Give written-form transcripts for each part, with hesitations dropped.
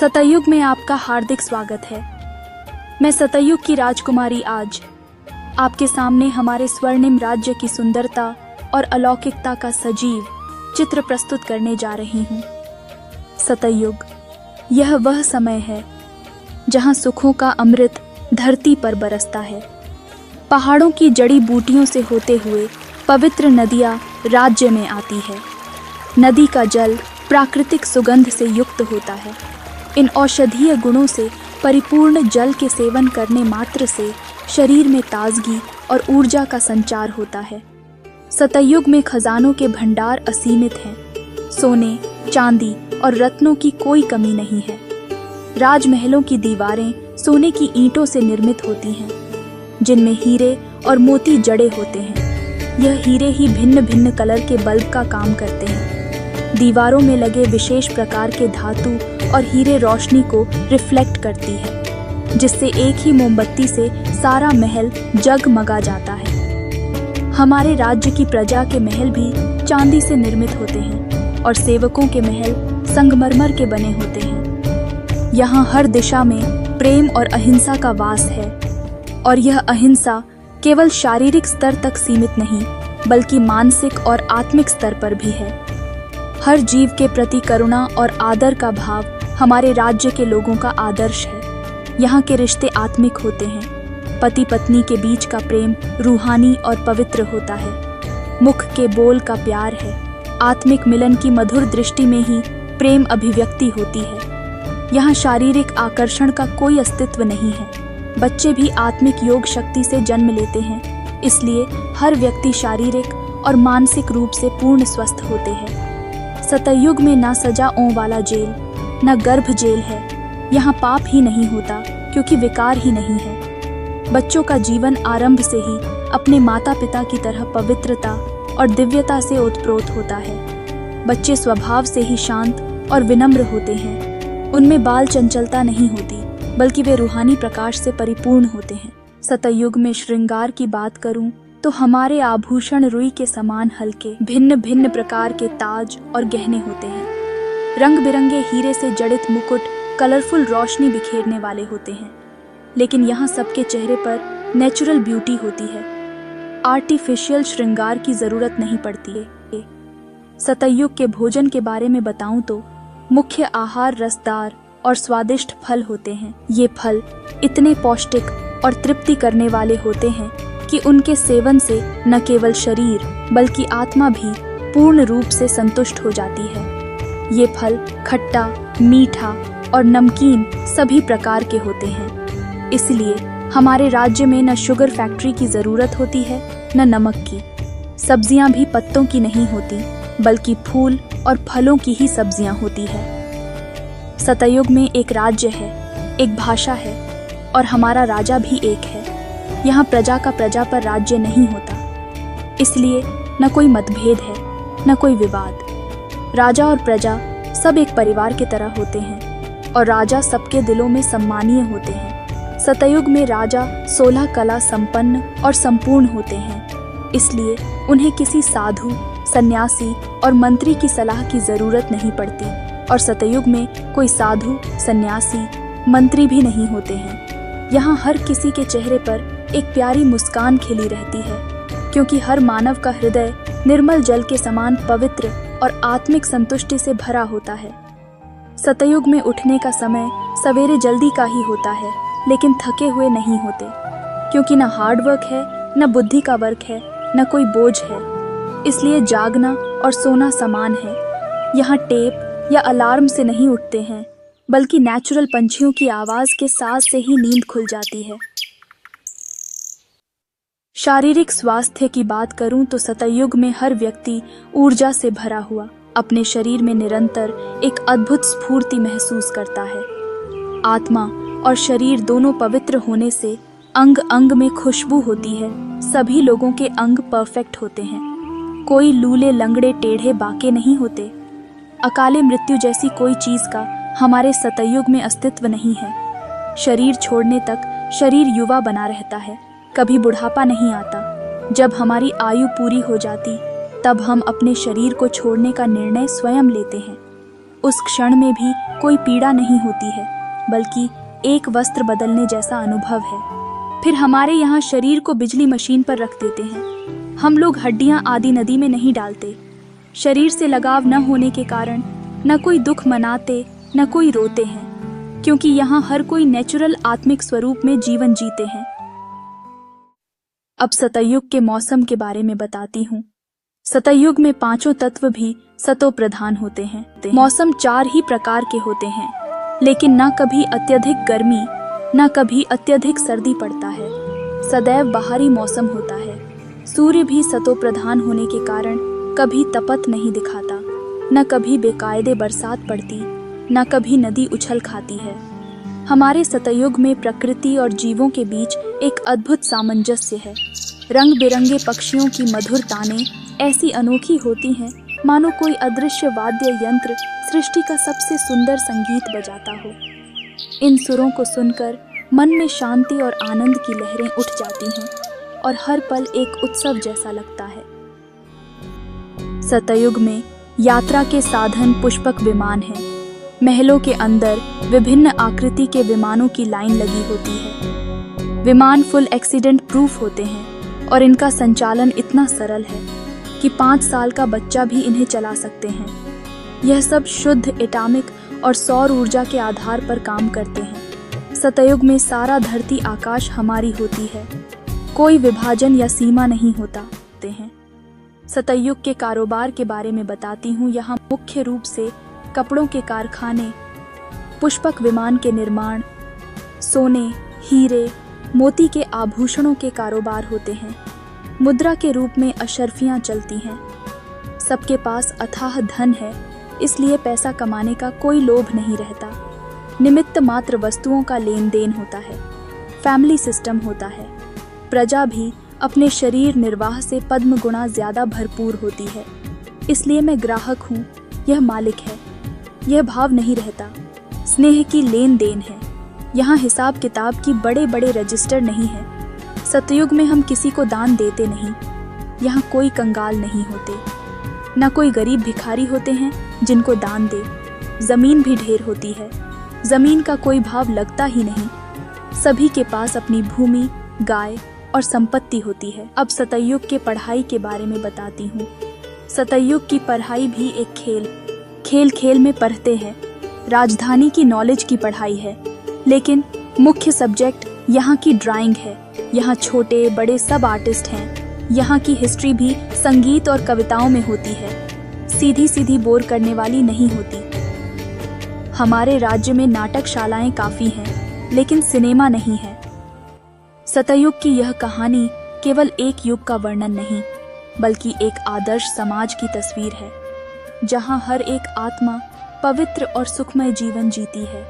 सतयुग में आपका हार्दिक स्वागत है। मैं सतयुग की राजकुमारी आज आपके सामने हमारे स्वर्णिम राज्य की सुंदरता और अलौकिकता का सजीव चित्र प्रस्तुत करने जा रही हूँ। सतयुग, यह वह समय है जहाँ सुखों का अमृत धरती पर बरसता है। पहाड़ों की जड़ी बूटियों से होते हुए पवित्र नदियाँ राज्य में आती है। नदी का जल प्राकृतिक सुगंध से युक्त होता है। इन औषधीय गुणों से परिपूर्ण जल के सेवन करने मात्र से शरीर में ताजगी और ऊर्जा का संचार होता है। सतयुग में खजानों के भंडार असीमित हैं। सोने, चांदी और रत्नों की कोई कमी नहीं है। राजमहलों की दीवारें सोने की ईंटों से निर्मित होती हैं, जिनमें हीरे और मोती जड़े होते हैं। यह हीरे ही भिन्न भिन्न कलर के बल्ब का काम करते हैं। दीवारों में लगे विशेष प्रकार के धातु और हीरे रोशनी को रिफ्लेक्ट करती है, जिससे एक ही मोमबत्ती से सारा महल जगमगा जाता है। हमारे राज्य की प्रजा के महल भी चांदी से निर्मित होते हैं और सेवकों के महल संगमरमर के बने होते हैं। यहाँ हर दिशा में प्रेम और अहिंसा का वास है, और यह अहिंसा केवल शारीरिक स्तर तक सीमित नहीं, बल्कि मानसिक और आत्मिक स्तर पर भी है। हर जीव के प्रति करुणा और आदर का भाव हमारे राज्य के लोगों का आदर्श है। यहाँ के रिश्ते आत्मिक होते हैं। पति पत्नी के बीच का प्रेम रूहानी और पवित्र होता है। मुख के बोल का प्यार है। आत्मिक मिलन की मधुर दृष्टि में ही प्रेम अभिव्यक्ति होती है। यहाँ शारीरिक आकर्षण का कोई अस्तित्व नहीं है। बच्चे भी आत्मिक योग शक्ति से जन्म लेते हैं, इसलिए हर व्यक्ति शारीरिक और मानसिक रूप से पूर्ण स्वस्थ होते हैं। सतयुग में ना सजाओं वाला जेल, न गर्भ जेल है। यहाँ पाप ही नहीं होता, क्योंकि विकार ही नहीं है। बच्चों का जीवन आरंभ से ही अपने माता पिता की तरह पवित्रता और दिव्यता से ओतप्रोत होता है। बच्चे स्वभाव से ही शांत और विनम्र होते हैं। उनमें बाल चंचलता नहीं होती, बल्कि वे रूहानी प्रकाश से परिपूर्ण होते हैं। सतयुग में श्रृंगार की बात करूं तो हमारे आभूषण रुई के समान हल्के भिन्न भिन्न प्रकार के ताज और गहने होते हैं। रंग बिरंगे हीरे से जड़ित मुकुट कलरफुल रोशनी बिखेरने वाले होते हैं। लेकिन यहाँ सबके चेहरे पर नेचुरल ब्यूटी होती है। आर्टिफिशियल श्रृंगार की जरूरत नहीं पड़ती है। सतयुग के भोजन के बारे में बताऊं तो मुख्य आहार रसदार और स्वादिष्ट फल होते हैं। ये फल इतने पौष्टिक और तृप्ति करने वाले होते हैं कि उनके सेवन से न केवल शरीर बल्कि आत्मा भी पूर्ण रूप से संतुष्ट हो जाती है। ये फल खट्टा, मीठा और नमकीन सभी प्रकार के होते हैं। इसलिए हमारे राज्य में न शुगर फैक्ट्री की जरूरत होती है, न नमक की। सब्जियां भी पत्तों की नहीं होती, बल्कि फूल और फलों की ही सब्जियां होती है। सतयुग में एक राज्य है, एक भाषा है, और हमारा राजा भी एक है। यहाँ प्रजा का प्रजा पर राज्य नहीं होता, इसलिए न कोई मतभेद है, न कोई विवाद। राजा और प्रजा सब एक परिवार की तरह होते हैं, और राजा सबके दिलों में सम्मानीय होते हैं। सतयुग में राजा 16 कला संपन्न और संपूर्ण होते हैं, इसलिए उन्हें किसी साधु, सन्यासी और मंत्री की सलाह की जरूरत नहीं पड़ती। और सतयुग में कोई साधु, सन्यासी, मंत्री भी नहीं होते हैं। यहाँ हर किसी के चेहरे पर एक प्यारी मुस्कान खिली रहती है, क्योंकि हर मानव का हृदय निर्मल जल के समान पवित्र और आत्मिक संतुष्टि से भरा होता है। सतयुग में उठने का समय सवेरे जल्दी का ही होता है, लेकिन थके हुए नहीं होते, क्योंकि न हार्ड वर्क है, न बुद्धि का वर्क है, न कोई बोझ है। इसलिए जागना और सोना समान है। यहाँ टेप या अलार्म से नहीं उठते हैं, बल्कि नेचुरल पंछियों की आवाज के साथ से ही नींद खुल जाती है। शारीरिक स्वास्थ्य की बात करूं तो सतयुग में हर व्यक्ति ऊर्जा से भरा हुआ अपने शरीर में निरंतर एक अद्भुत स्फूर्ति महसूस करता है। आत्मा और शरीर दोनों पवित्र होने से अंग अंग में खुशबू होती है। सभी लोगों के अंग परफेक्ट होते हैं। कोई लूले लंगड़े टेढ़े बाके नहीं होते। अकाले मृत्यु जैसी कोई चीज का हमारे सतयुग में अस्तित्व नहीं है। शरीर छोड़ने तक शरीर युवा बना रहता है, कभी बुढ़ापा नहीं आता। जब हमारी आयु पूरी हो जाती, तब हम अपने शरीर को छोड़ने का निर्णय स्वयं लेते हैं। उस क्षण में भी कोई पीड़ा नहीं होती है, बल्कि एक वस्त्र बदलने जैसा अनुभव है। फिर हमारे यहाँ शरीर को बिजली मशीन पर रख देते हैं। हम लोग हड्डियां आदि नदी में नहीं डालते। शरीर से लगाव न होने के कारण न कोई दुख मनाते न कोई रोते हैं, क्योंकि यहाँ हर कोई नेचुरल आत्मिक स्वरूप में जीवन जीते हैं। अब सतयुग के मौसम के बारे में बताती हूँ। सतयुग में पांचों तत्व भी सतो प्रधान होते हैं। मौसम 4 ही प्रकार के होते हैं, लेकिन न कभी अत्यधिक गर्मी न कभी अत्यधिक सर्दी पड़ता है। सदैव बाहरी मौसम होता है। सूर्य भी सतो प्रधान होने के कारण कभी तपत नहीं दिखाता, न कभी बेकायदे बरसात पड़ती, न कभी नदी उछल खाती है। हमारे सतयुग में प्रकृति और जीवों के बीच एक अद्भुत सामंजस्य है। रंग बिरंगे पक्षियों की मधुर ताने ऐसी अनोखी होती हैं मानो कोई अदृश्य वाद्य यंत्र सृष्टि का सबसे सुंदर संगीत बजाता हो। इन सुरों को सुनकर मन में शांति और आनंद की लहरें उठ जाती हैं और हर पल एक उत्सव जैसा लगता है। सतयुग में यात्रा के साधन पुष्पक विमान हैं। महलों के अंदर विभिन्न आकृति के विमानों की लाइन लगी होती है। विमान फुल एक्सीडेंट प्रूफ होते हैं और इनका संचालन इतना सरल है कि 5 साल का बच्चा भी इन्हें चला सकते हैं। यह सब शुद्ध एटॉमिक और सौर ऊर्जा के आधार पर काम करते हैं। सतयुग में सारा धरती आकाश हमारी होती है। कोई विभाजन या सीमा नहीं होता हैं। सतयुग के कारोबार के बारे में बताती हूँ। यहाँ मुख्य रूप से कपड़ों के कारखाने, पुष्पक विमान के निर्माण, सोने, हीरे, मोती के आभूषणों के कारोबार होते हैं। मुद्रा के रूप में अशर्फियां चलती हैं। सबके पास अथाह धन है, इसलिए पैसा कमाने का कोई लोभ नहीं रहता। निमित्त मात्र वस्तुओं का लेन देन होता है। फैमिली सिस्टम होता है। प्रजा भी अपने शरीर निर्वाह से पद्म गुणा ज्यादा भरपूर होती है। इसलिए मैं ग्राहक हूँ, यह मालिक है। यह भाव नहीं रहता। स्नेह की लेन देन है। यहाँ हिसाब किताब की बड़े बड़े रजिस्टर नहीं है। सतयुग में हम किसी को दान देते नहीं। यहाँ कोई कंगाल नहीं होते, न कोई गरीब भिखारी होते हैं जिनको दान दे। जमीन भी ढेर होती है। जमीन का कोई भाव लगता ही नहीं। सभी के पास अपनी भूमि, गाय और संपत्ति होती है। अब सतयुग के पढ़ाई के बारे में बताती हूँ। सतयुग की पढ़ाई भी एक खेल खेल में पढ़ते हैं। राजधानी की नॉलेज की पढ़ाई है, लेकिन मुख्य सब्जेक्ट यहाँ की ड्राइंग है। यहाँ छोटे बड़े सब आर्टिस्ट हैं। यहाँ की हिस्ट्री भी संगीत और कविताओं में होती है। सीधी सीधी बोर करने वाली नहीं होती। हमारे राज्य में नाटकशालाएं काफी हैं, लेकिन सिनेमा नहीं है। सतयुग की यह कहानी केवल एक युग का वर्णन नहीं, बल्कि एक आदर्श समाज की तस्वीर है, जहां हर एक आत्मा पवित्र और सुखमय जीवन जीती है।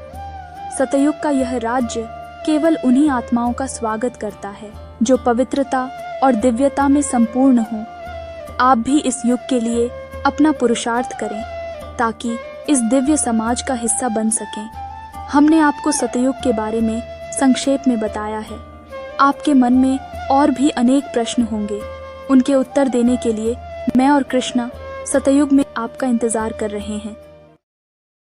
सतयुग का यह राज्य केवल उन्हीं आत्माओं का स्वागत करता है जो पवित्रता और दिव्यता में संपूर्ण हो। आप भी इस युग के लिए अपना पुरुषार्थ करें, ताकि इस दिव्य समाज का हिस्सा बन सकें। हमने आपको सतयुग के बारे में संक्षेप में बताया है। आपके मन में और भी अनेक प्रश्न होंगे। उनके उत्तर देने के लिए मैं और कृष्णा सतयुग में आपका इंतजार कर रहे हैं।